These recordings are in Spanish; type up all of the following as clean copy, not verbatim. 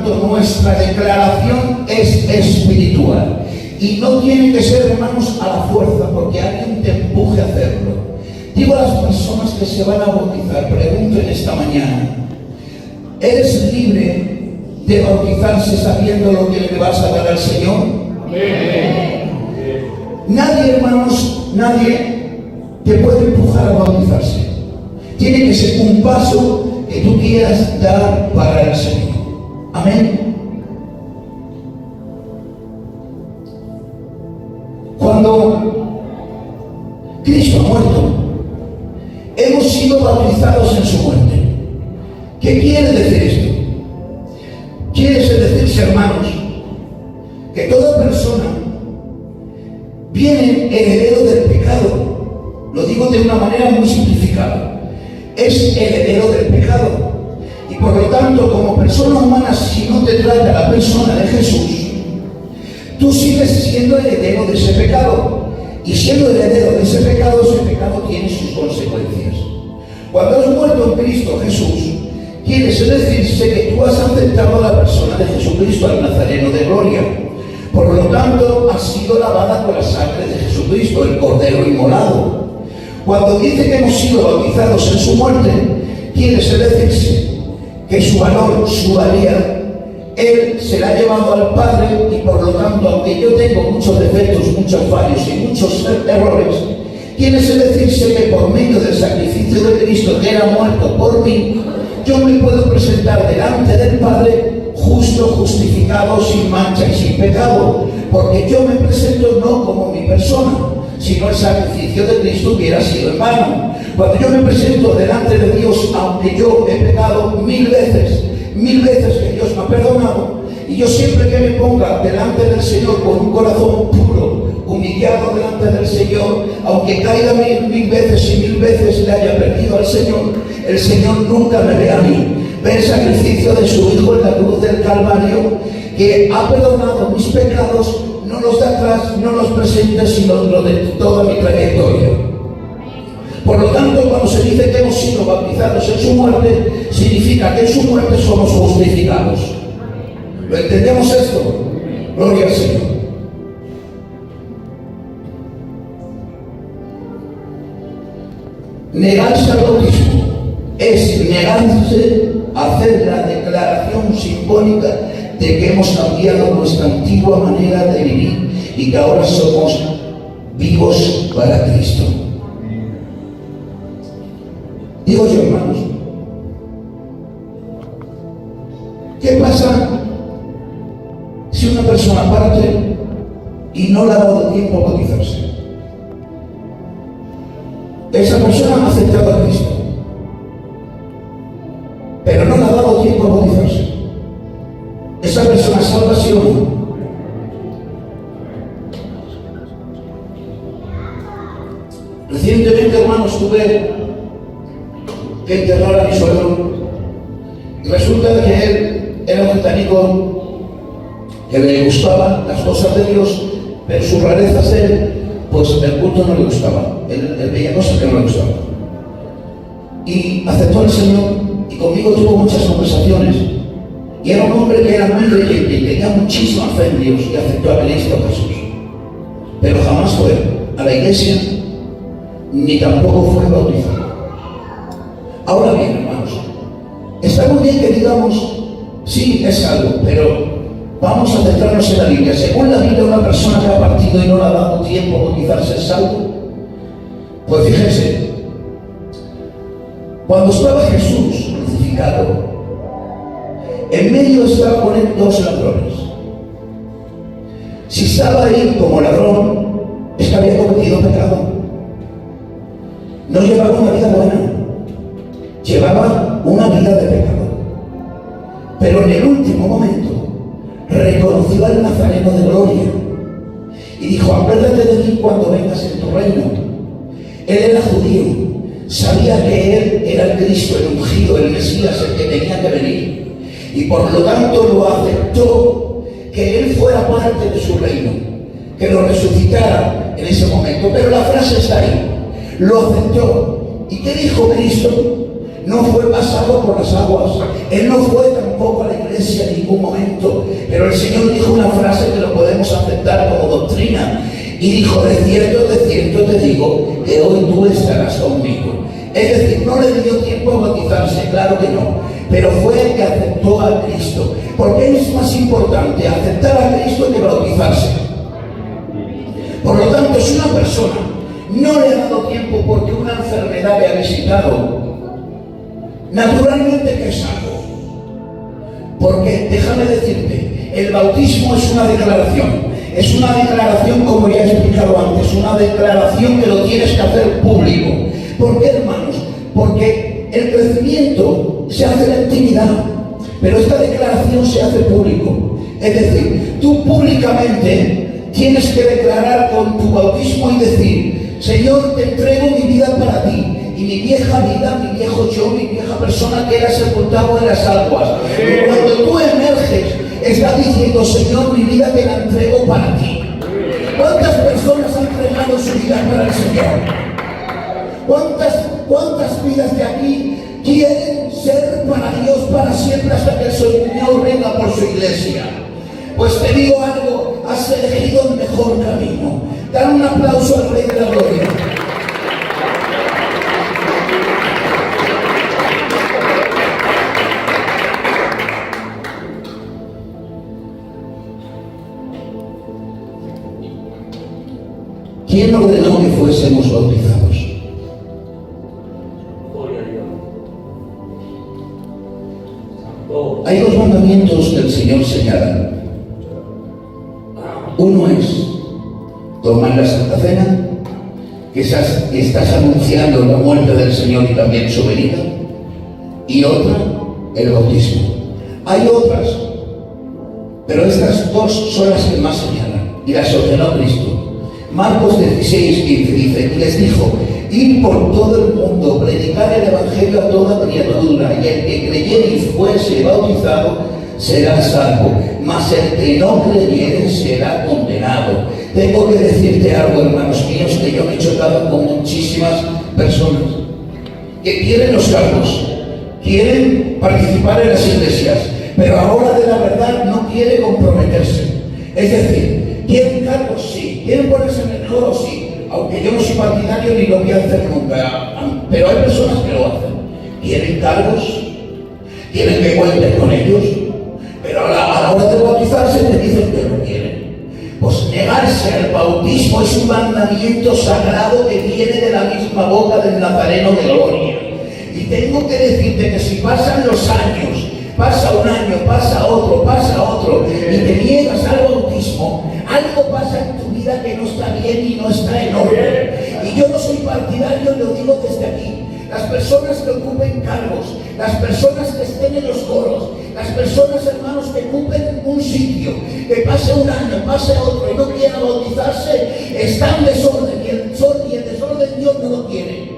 tanto, nuestra declaración es espiritual. Y no tiene que ser, hermanos, a la fuerza, porque alguien te empuje a hacerlo. Digo a las personas que se van a bautizar, pregunto en esta mañana: ¿eres libre de bautizarse sabiendo lo que le vas a dar al Señor? Amén. Nadie, hermanos, nadie te puede empujar a bautizarse. Tiene que ser un paso que tú quieras dar para el Señor. Amén. Cuando Cristo ha muerto, hemos sido bautizados en su muerte. ¿Qué quiere decir esto? Quiere decirse, hermanos, que toda persona viene heredero del pecado. Lo digo de una manera muy simplificada. Es heredero del pecado. Y por lo tanto, como persona humana, si no te trata la persona de Jesús, tú sigues siendo heredero de ese pecado. Y siendo heredero de ese pecado tiene sus consecuencias. Cuando has muerto en Cristo Jesús, quiere decirse que tú has aceptado a la persona de Jesucristo, al Nazareno de gloria. Por lo tanto, has sido lavada con la sangre de Jesucristo, el Cordero inmolado. Cuando dice que hemos sido bautizados en su muerte, quiere decirse que su valor, su valía, Él se la ha llevado al Padre, y por lo tanto, aunque yo tengo muchos defectos, muchos fallos y muchos errores, quiere decirse que por medio del sacrificio de Cristo, que era muerto por mí, yo me puedo presentar delante del Padre justo, justificado, sin mancha y sin pecado, porque yo me presento no como mi persona, sino el sacrificio de Cristo hubiera sido en vano. Cuando yo me presento delante de Dios, aunque yo he pecado mil veces que Dios me ha perdonado, y yo siempre que me ponga delante del Señor con un corazón puro, humillado delante del Señor, aunque caiga mil veces y mil veces le haya perdido al Señor, el Señor nunca me ve a mí. Ve el sacrificio de su Hijo en la cruz del Calvario, que ha perdonado mis pecados, no los de atrás, no los presentes, sino los de toda mi trayectoria. Por lo tanto, cuando se dice que hemos sido bautizados en su muerte, significa que en su muerte somos justificados. ¿Lo entendemos esto? Gloria al Señor. Negarse al bautismo es negarse a hacer la declaración simbólica de que hemos cambiado nuestra antigua manera de vivir y que ahora somos vivos para Cristo. Digo yo, hermanos, ¿qué pasa si una persona parte y no le ha dado tiempo a bautizarse? Esa persona ha aceptado a Cristo, pero no le ha dado tiempo a bautizarse. Esa persona salva sí o no. Recientemente, hermanos, tuve que enterrar a mi suegro, y resulta que él era un británico que le gustaban las cosas de Dios, pero sus rarezas de él, pues el culto no le gustaba. Él veía cosas que no le gustaban. Y aceptó al Señor, y conmigo tuvo muchas conversaciones. Y era un hombre que era muy creyente y tenía muchísima fe en Dios, y aceptó a Cristo Jesús. Pero jamás fue a la iglesia, ni tampoco fue bautizado. Ahora bien, hermanos, está muy bien que digamos, sí, es algo, pero vamos a centrarnos en la Biblia. Según la Biblia, una persona que ha partido y no le ha dado tiempo a bautizarse es salvo. Pues fíjense, cuando estaba Jesús crucificado, en medio estaba con él dos ladrones. Si estaba ahí como ladrón, es que había cometido pecado. No llevaba una vida buena, llevaba una vida de pecado. Pero en el último momento reconoció al Nazareno de gloria y dijo: acuérdate de mí cuando vengas en tu reino. Él era judío, sabía que él era el Cristo, el ungido, el Mesías, el que tenía que venir, y por lo tanto lo aceptó, que él fuera parte de su reino, que lo resucitara en ese momento. Pero la frase está ahí, lo aceptó. ¿Y qué dijo Cristo? no fue pasado por las aguas, él no fue tampoco a la iglesia en ningún momento, pero el Señor dijo una frase que lo podemos aceptar como doctrina, y dijo: de cierto te digo, que hoy tú estarás conmigo. Es decir, no le dio tiempo a bautizarse, claro que no, pero fue el que aceptó a Cristo, porque es más importante aceptar a Cristo que bautizarse. Por lo tanto, si una persona no le ha dado tiempo porque una enfermedad le ha visitado, naturalmente que es algo. Porque déjame decirte, el bautismo es una declaración. Es una declaración, como ya he explicado antes, una declaración que lo tienes que hacer público. ¿Por qué, hermanos? Porque el crecimiento se hace en la intimidad, pero esta declaración se hace público. Es decir, tú públicamente tienes que declarar con tu bautismo y decir: Señor, te entrego mi vida para ti, y mi vieja vida, mi viejo yo, mi vieja persona que era sepultado en las aguas. Y cuando tú emerges, estás diciendo: Señor, mi vida te la entrego para ti. ¿Cuántas personas han entregado su vida para el Señor? ¿Cuántas vidas de aquí quieren ser para Dios para siempre hasta que el Señor venga por su iglesia? Pues te digo algo, has elegido el mejor camino. Dan un aplauso al Rey de la Gloria. ¿Quién ordenó que fuésemos bautizados? Hay dos mandamientos que el Señor señala. Uno es tomar la Santa Cena, que estás anunciando la muerte del Señor y también su venida, y otra, el bautismo. Hay otras, pero estas dos son las que más señalan, y las ordenó Cristo. Marcos 16:15 dice: y les dijo: id por todo el mundo, predicar el Evangelio a toda criatura, y el que creyere y fuese bautizado será salvo, mas el que no creyere será condenado. Tengo que decirte algo, hermanos míos, que yo me he chocado con muchísimas personas que quieren los cargos, quieren participar en las iglesias, pero ahora de la verdad no quiere comprometerse. Es decir, quieren cargos, sí, quieren ponerse en el coro, sí, aunque yo no soy partidario ni lo voy a hacer nunca, pero hay personas que lo hacen. Quieren cargos, quieren que cuenten con ellos, pero a la hora de bautizarse te dicen que no quieren. Pues negarse al bautismo es un mandamiento sagrado que viene de la misma boca del Nazareno de gloria. Y tengo que decirte que si pasan los años, pasa un año, pasa otro, y te niegas al bautismo, algo pasa en tu vida que no está bien y no está en orden. Y yo no soy partidario, lo digo desde aquí. Las personas que ocupen cargos, las personas que estén en los coros, las personas, hermanos, que ocupen un sitio, que pase un año, pase otro y no quieran bautizarse, están en desorden, y el desorden Dios no lo quiere.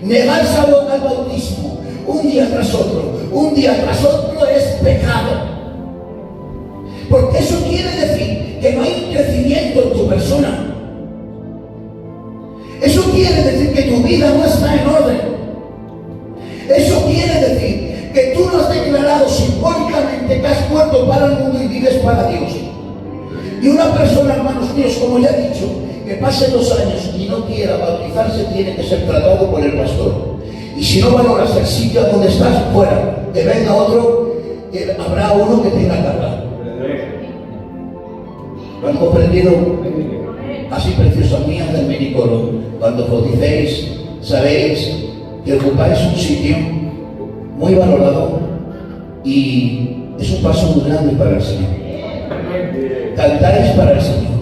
Negarse al bautismo un día tras otro es pecado. Porque eso quiere decir que no hay crecimiento en tu persona. Eso quiere decir que tu vida no está en orden. Eso quiere decir que tú no has declarado simbólicamente que has muerto para el mundo y vives para Dios. Y una persona, hermanos míos, como ya he dicho, que pase 2 años y no quiera bautizarse, tiene que ser tratado por el pastor. Y si no valoras el sitio donde estás, fuera. Que venga otro, que habrá uno que tenga carga. ¿Lo han comprendido? Así, preciosas mías del minicolo, cuando os bauticéis, sabéis que ocupáis un sitio muy valorado y es un paso muy grande para el Señor. Cantáis para el Señor,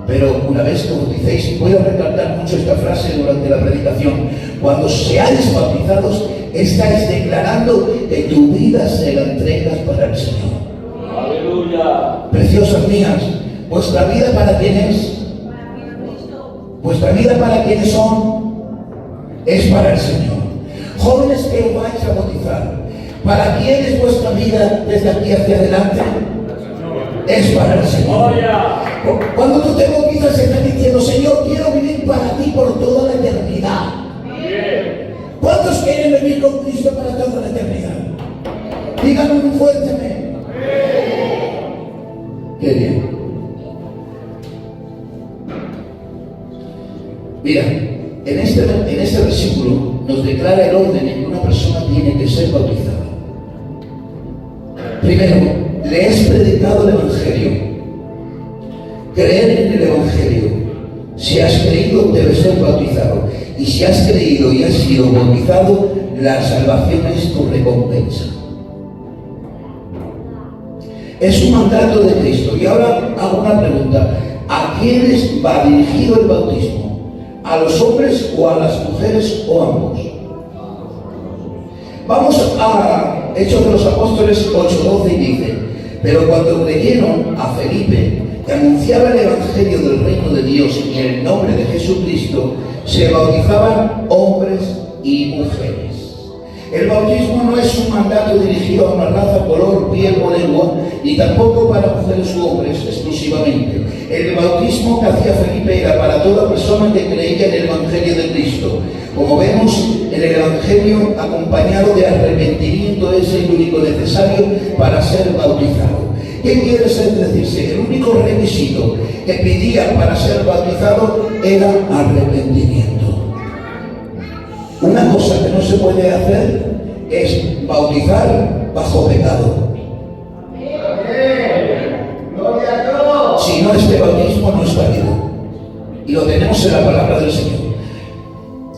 pero una vez que bauticéis, voy a recalcar mucho esta frase durante la predicación: cuando seáis bautizados, estáis declarando que tu vida se la entregas para el Señor. ¡Aleluya! Preciosas mías, ¿vuestra vida para quién es? ¿Vuestra vida para quiénes son? Es para el Señor. Jóvenes que os vais a bautizar, ¿para quién es vuestra vida desde aquí hacia adelante? Es para el Señor. Cuando tú te bautizas, estás diciendo: Señor, quiero vivir para ti por toda la eternidad. quiere vivir con Cristo para toda la eternidad? Díganlo muy fuerte, amén. Qué bien. Mira, en este versículo nos declara el orden en que una persona tiene que ser bautizada. Primero, le es predicado el Evangelio. Creer en el Evangelio. Si has creído, debes ser bautizado. Y si has creído y has sido bautizado, la salvación es tu recompensa. Es un mandato de Cristo. Y ahora hago una pregunta. ¿A quiénes va dirigido el bautismo? ¿A los hombres o a las mujeres o a ambos? Vamos a Hechos de los Apóstoles 8:12 y dice: pero cuando creyeron a Felipe, que anunciaba el Evangelio del reino de Dios y el nombre de Jesucristo, se bautizaban hombres y mujeres. El bautismo no es un mandato dirigido a una raza, color, piel o lengua, ni tampoco para mujeres u hombres exclusivamente. El bautismo que hacía Felipe era para toda persona que creía en el Evangelio de Cristo. Como vemos en el Evangelio, acompañado de arrepentimiento, es el único necesario para ser bautizado. ¿Qué quiere decirse? El único requisito que pedía para ser bautizado era arrepentimiento. Una cosa que no se puede hacer es bautizar bajo pecado. Si no, este bautismo no es válido. Y lo tenemos en la palabra del Señor.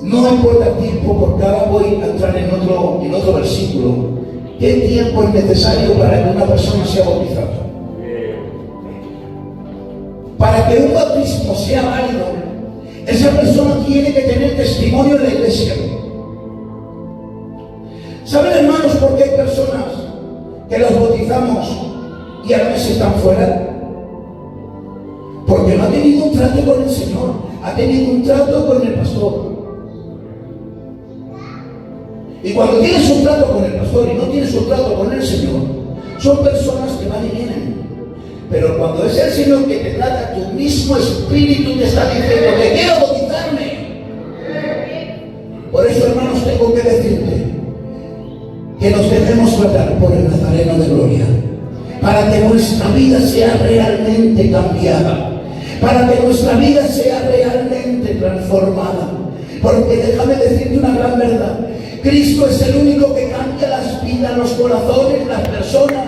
No importa el tiempo, porque ahora voy a entrar en otro versículo. ¿Qué tiempo es necesario para que una persona sea bautizada? Para que un bautismo sea válido, esa persona tiene que tener testimonio en la iglesia. ¿Saben, hermanos, por qué hay personas que los bautizamos y a veces están fuera? Porque no ha tenido un trato con el Señor, ha tenido un trato con el pastor. Y cuando tienes un trato con el pastor y no tienes un trato con el Señor, son personas que van y vienen. Pero cuando es el Señor que te trata, tu mismo espíritu te está diciendo: que quiero bautizarme. Por eso, hermanos, tengo que decirte que nos dejemos tratar por el Nazareno de gloria, para que nuestra vida sea realmente cambiada, para que nuestra vida sea realmente transformada. Porque déjame decirte una gran verdad: Cristo es el único que cambia las vidas, los corazones, las personas,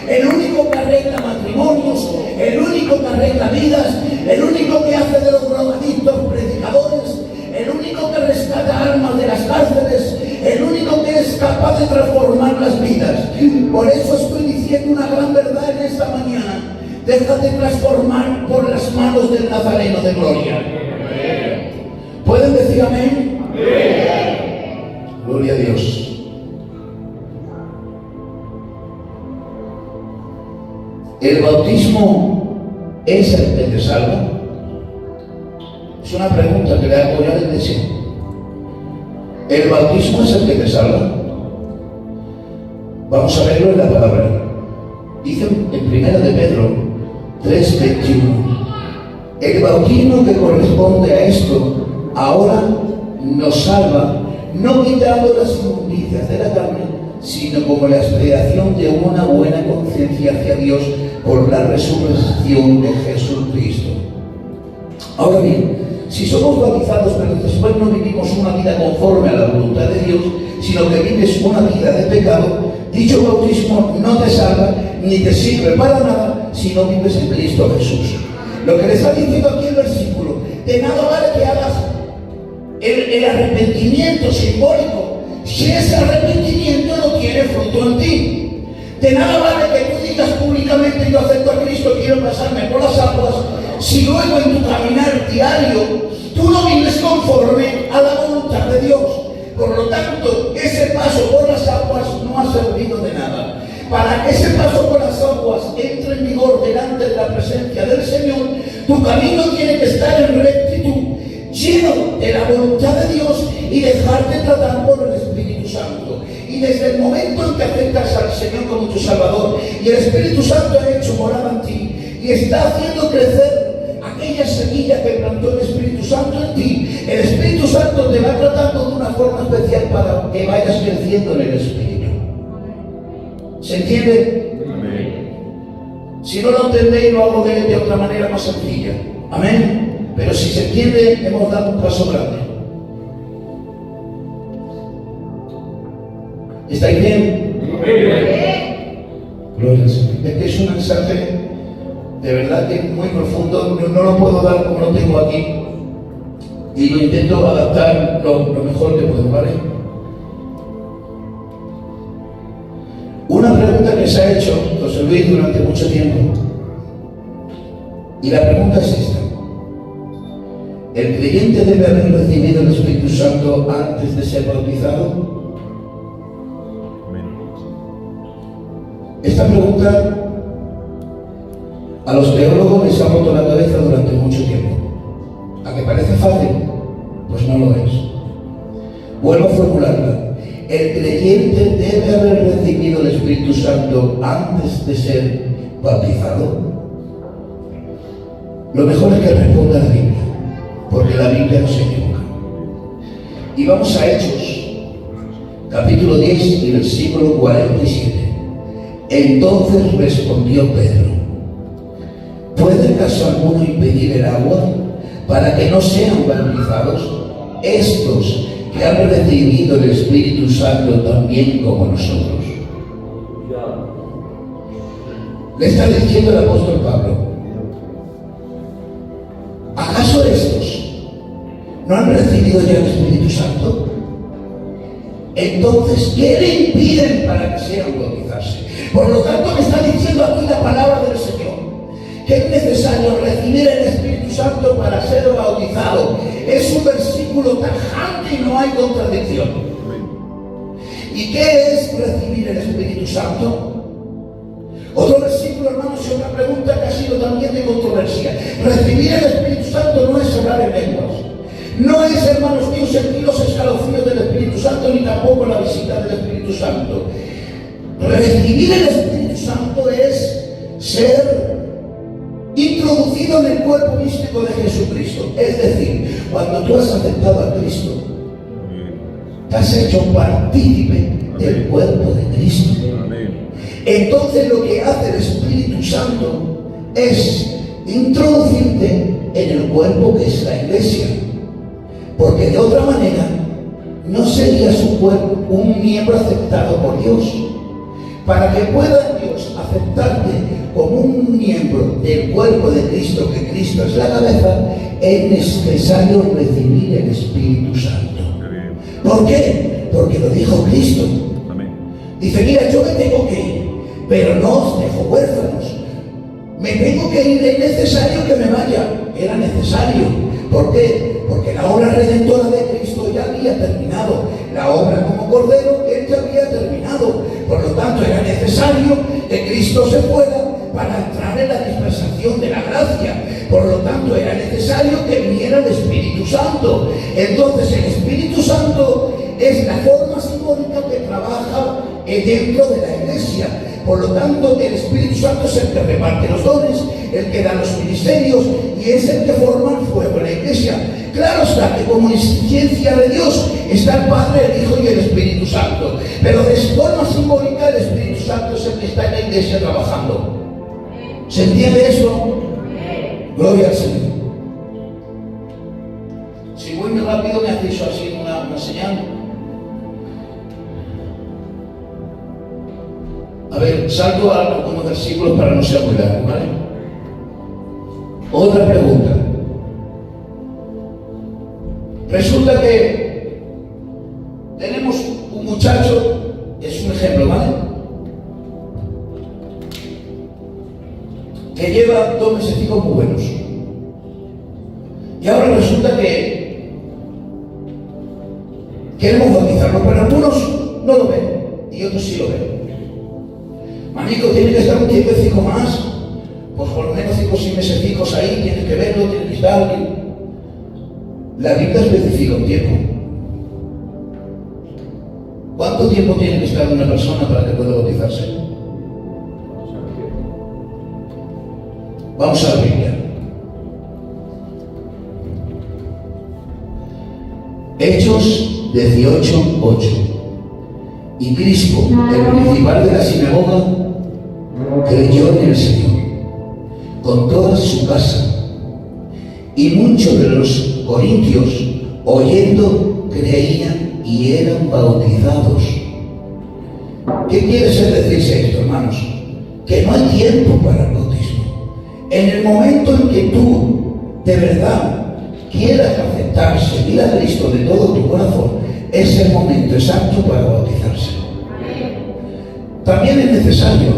el único que arregla matrimonios, el único que arregla vidas, el único que hace de los drogadictos predicadores, el único que rescata almas de las cárceles, el único que es capaz de transformar las vidas. Por eso estoy diciendo una gran verdad en esta mañana: déjate transformar por las manos del Nazareno de gloria. ¿Pueden decir amén? Gloria a Dios. ¿El bautismo es el que te salva? Es una pregunta que le hago yo a la iglesia. ¿El bautismo es el que te salva? Vamos a verlo en la palabra. Dice en 1 de Pedro 3:21: el bautismo que corresponde a esto ahora nos salva, no quitando las inmundicias de la carne, sino como la expiación de una buena conciencia hacia Dios por la resurrección de Jesucristo. Ahora bien, si somos bautizados pero después no vivimos una vida conforme a la voluntad de Dios, sino que vives una vida de pecado, dicho bautismo no te salva ni te sirve para nada si no vives en Cristo Jesús. Lo que le está diciendo aquí el versículo: de nada vale que hagas el arrepentimiento simbólico si ese arrepentimiento no tiene fruto en ti. De nada vale que tú digas públicamente: yo acepto a Cristo, quiero pasarme por las aguas, si luego en tu caminar diario tú no vives conforme a la voluntad de Dios. Por lo tanto, ese paso por las aguas no ha servido de nada. Para que ese paso por las aguas entre en vigor delante de la presencia del Señor, tu camino tiene que estar en rectitud, lleno de la voluntad de Dios y dejarte tratar por el Espíritu Santo. Y desde el momento en que aceptas al Señor como tu Salvador y el Espíritu Santo ha hecho morada en ti y está haciendo crecer aquella semilla que plantó el Espíritu Santo en ti, El Espíritu Santo te va tratando de una forma especial para que vayas creciendo en el Espíritu. ¿Se entiende? Amén. Si no lo entendéis, lo hago de otra manera más sencilla. Amén. Pero si se entiende, hemos dado un paso grande. ¿Estáis bien? Amén. Gloria al Señor. Es que es un mensaje de verdad que es muy profundo. No lo puedo dar como lo tengo aquí. Y lo intento adaptar lo mejor que puedo, ¿vale? Una pregunta que se ha hecho José Luis durante mucho tiempo. Y la pregunta es esta. ¿El creyente debe haber recibido el Espíritu Santo antes de ser bautizado? Esta pregunta a los teólogos les ha roto la cabeza durante mucho tiempo. ¿A que parece fácil? Pues no lo es. Vuelvo a formularla. ¿El creyente debe haber recibido el Espíritu Santo antes de ser bautizado? Lo mejor es que responda la Biblia, porque la Biblia no se equivoca. Y vamos a Hechos, capítulo 10 y versículo 47. Entonces respondió Pedro: ¿puede acaso alguno impedir el agua para que no sean bautizados estos que han recibido el Espíritu Santo también como nosotros? Le está diciendo el apóstol Pablo: ¿acaso estos no han recibido ya el Espíritu Santo? Entonces, ¿qué le impiden para que sean bautizarse? Por lo tanto, me está diciendo aquí la palabra del Señor, que es necesario recibir el Espíritu Santo para ser bautizado. Es un versículo tajante y no hay contradicción. ¿Y qué es recibir el Espíritu Santo? Otro versículo, hermanos, y otra pregunta que ha sido también de controversia. Recibir el Espíritu Santo no es hablar en lenguas. No es, hermanos míos, sentir los escalofríos del Espíritu Santo, ni tampoco la visita del Espíritu Santo. Recibir el Espíritu Santo es ser introducido en el cuerpo místico de Jesucristo. Es decir, cuando tú has aceptado a Cristo, te has hecho partícipe del cuerpo de Cristo. Entonces lo que hace el Espíritu Santo es introducirte en el cuerpo que es la iglesia. Porque de otra manera no serías un miembro aceptado por Dios. Para que pueda Dios aceptarte como un miembro del cuerpo de Cristo, que Cristo es la cabeza, es necesario recibir el Espíritu Santo. ¿Por qué? Porque lo dijo Cristo. Dice: mira, yo me tengo que ir, pero no os dejo huérfanos. Me tengo que ir, es necesario que me vaya. Era necesario. ¿Por qué? Porque la obra redentora de Cristo ya había terminado. La obra como Cordero, Él ya había terminado. Por lo tanto, era necesario que Cristo se fuera para entrar en la dispensación de la gracia. Por lo tanto, era necesario que viniera el Espíritu Santo. Entonces, el Espíritu Santo es la forma simbólica que trabaja dentro de la iglesia. Por lo tanto, el Espíritu Santo es el que reparte los dones, el que da los ministerios y es el que forma el fuego en la iglesia. Claro está que como ciencia de Dios está el Padre, el Hijo y el Espíritu Santo. Pero de forma simbólica el Espíritu Santo es el que está en la iglesia trabajando. ¿Se entiende eso? Gloria al Señor. Si voy muy rápido me hacéis así una señal. A ver, salto a algunos versículos para no ser muy largo, ¿vale? Otra pregunta. Resulta que tenemos un muchacho, es un ejemplo, ¿vale? Que lleva 2 mesecicos muy buenos. Y ahora resulta que queremos bautizarlo, pero algunos no lo ven y otros sí lo ven. Manico, tiene que estar un tiempecito más, pues por lo menos 5 o 6 mesecicos ahí, tienes que verlo, tienes que estar. La Biblia especifica un tiempo. ¿Cuánto tiempo tiene que estar una persona para que pueda bautizarse? Vamos a la Biblia. Hechos 18:8. Y Crispo, el principal de la sinagoga, creyó en el Señor con toda su casa. Y muchos de los corintios, oyendo, creían y eran bautizados. ¿Qué quiere decirse esto, hermanos? Que no hay tiempo para el bautismo. En el momento en que tú, de verdad, quieras aceptar, seguir a Cristo de todo tu corazón, es el momento exacto para bautizarse. También es necesario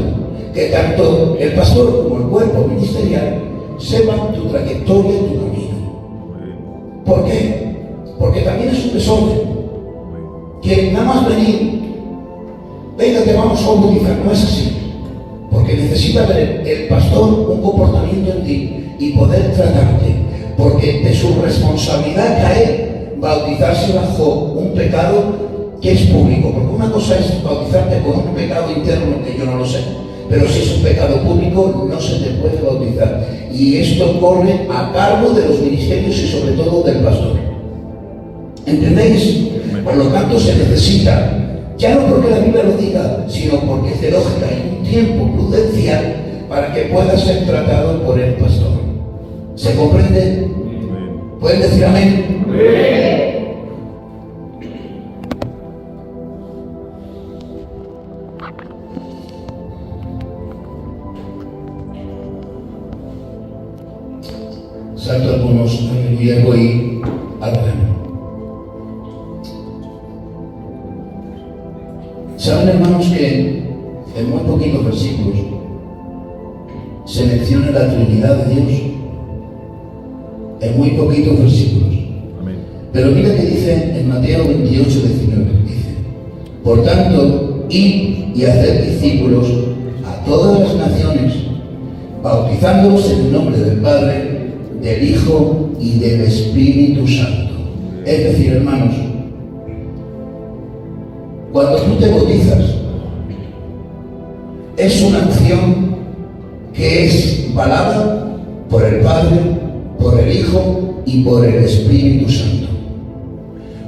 que tanto el pastor como el cuerpo ministerial sepan tu trayectoria y tu camino. ¿Por qué? Porque también es un desorden. Que nada más venir, venga, te vamos a bautizar, no es así. Porque necesita ver el pastor un comportamiento en ti y poder tratarte. Porque de su responsabilidad cae bautizarse bajo un pecado que es público. Porque una cosa es bautizarte con un pecado interno que yo no lo sé. Pero si es un pecado público, no se te puede bautizar. Y esto corre a cargo de los ministerios y sobre todo del pastor. ¿Entendéis? Por lo tanto, se necesita, ya no porque la Biblia lo diga, sino porque es de lógica y un tiempo prudencial para que pueda ser tratado por el pastor. ¿Se comprende? ¿Pueden decir amén? Salto algunos, aleluya, voy al grano. Saben, hermanos, que en muy poquitos versículos se menciona la Trinidad de Dios. En muy poquitos versículos. Amén. Pero mira que dice en Mateo 28:19, dice: por tanto, id y haced discípulos a todas las naciones, bautizándolos en el nombre del Padre, del Hijo y del Espíritu Santo. Es decir, hermanos, cuando tú te bautizas, es una acción que es palabra por el Padre, por el Hijo y por el Espíritu Santo.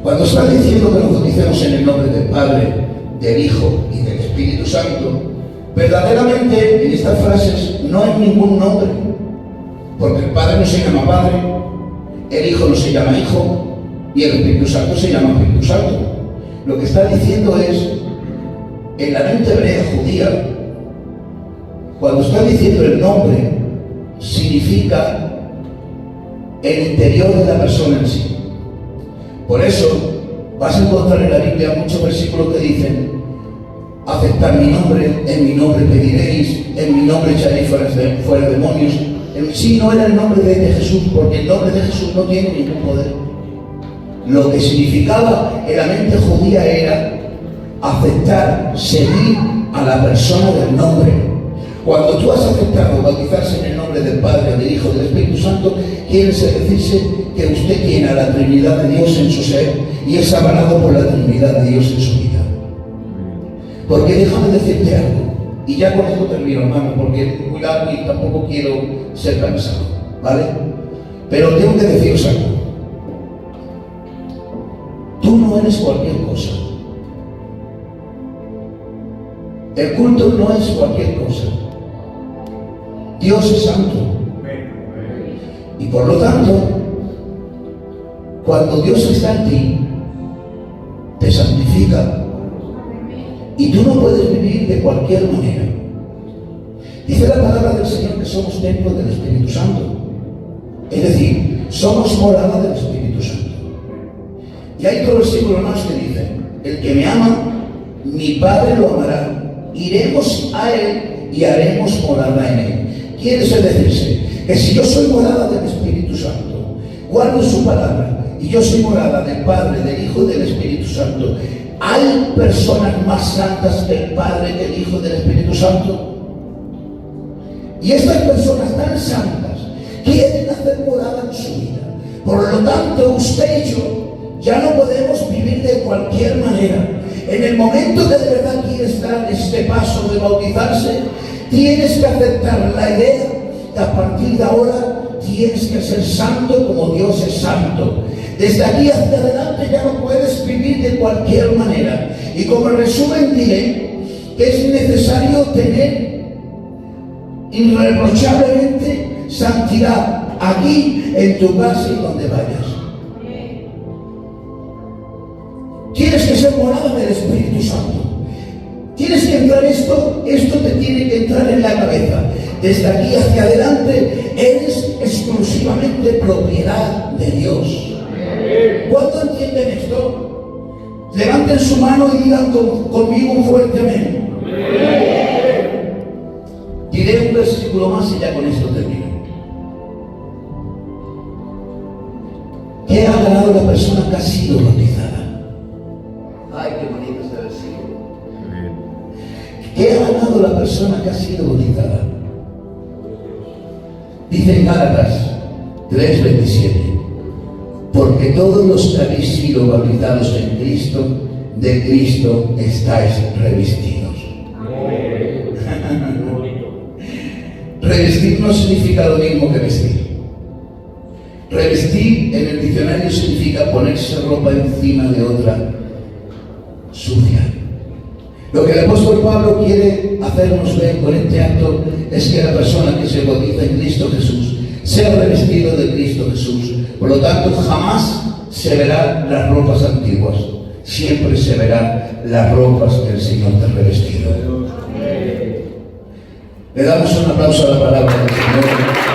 Cuando está diciendo que nos bauticemos en el nombre del Padre, del Hijo y del Espíritu Santo, verdaderamente en estas frases no hay ningún nombre, porque el Padre no se llama Padre, el Hijo no se llama Hijo y el Espíritu Santo se llama Espíritu Santo. Lo que está diciendo es, en la mente hebrea judía, cuando está diciendo el nombre, significa el interior de la persona en sí. Por eso vas a encontrar en la Biblia muchos versículos que dicen: aceptad mi nombre, en mi nombre pediréis, en mi nombre echaréis fuera demonios. Sí, no era el nombre de Jesús, porque el nombre de Jesús no tiene ningún poder. Lo que significaba en la mente judía era aceptar, seguir a la persona del nombre. Cuando tú has aceptado bautizarse en el nombre del Padre, del Hijo y del Espíritu Santo, quiere decirse que usted tiene a la Trinidad de Dios en su ser y es avalado por la Trinidad de Dios en su vida. Porque déjame decirte algo, y ya con esto termino, hermano, porque cuidado y tampoco quiero ser cansado, ¿vale? Pero tengo que deciros algo. Tú no eres cualquier cosa. El culto no es cualquier cosa. Dios es santo. Y por lo tanto, cuando Dios está en ti, te santifica. Y tú no puedes vivir de cualquier manera. Dice la palabra del Señor que somos templo del Espíritu Santo. Es decir, somos morada del Espíritu Santo. Y hay otro versículo más que dice: el que me ama, mi Padre lo amará. Iremos a Él y haremos morada en Él. Quiere decirse que si yo soy morada del Espíritu Santo, guardo su palabra, y yo soy morada del Padre, del Hijo y del Espíritu Santo, ¿hay personas más santas que el Padre, que el Hijo y del Espíritu Santo? Y estas personas tan santas quieren hacer morada en su vida. Por lo tanto, usted y yo ya no podemos vivir de cualquier manera. En el momento que de verdad quieres dar este paso de bautizarse, tienes que aceptar la idea que a partir de ahora tienes que ser santo como Dios es santo. Desde aquí hacia adelante ya no puedes vivir de cualquier manera. Y como resumen diré que es necesario tener irreprochablemente santidad aquí, en tu casa y donde vayas. Tienes que ser morada del Espíritu Santo. Tienes que entrar esto te tiene que entrar en la cabeza. Desde aquí hacia adelante eres exclusivamente propiedad de Dios. ¿Cuánto entienden esto? Levanten su mano y digan conmigo un fuerte amén. Diré un versículo más y ya con esto termino. ¿Qué ha ganado la persona que ha sido bautizada? Ay, qué bonito este versículo. ¿Qué ha ganado la persona que ha sido bautizada? Dice en Gálatas 3:27: porque todos los que habéis sido bautizados en Cristo, de Cristo estáis revestidos. Revestir no significa lo mismo que vestir. Revestir en el diccionario significa ponerse ropa encima de otra sucia. Lo que el apóstol Pablo quiere hacernos ver con este acto es que la persona que se bautiza en Cristo Jesús sea revestido de Cristo Jesús. Por lo tanto, jamás se verán las ropas antiguas, siempre se verán las ropas que el Señor te ha revestido. Le damos un aplauso a la palabra del Señor.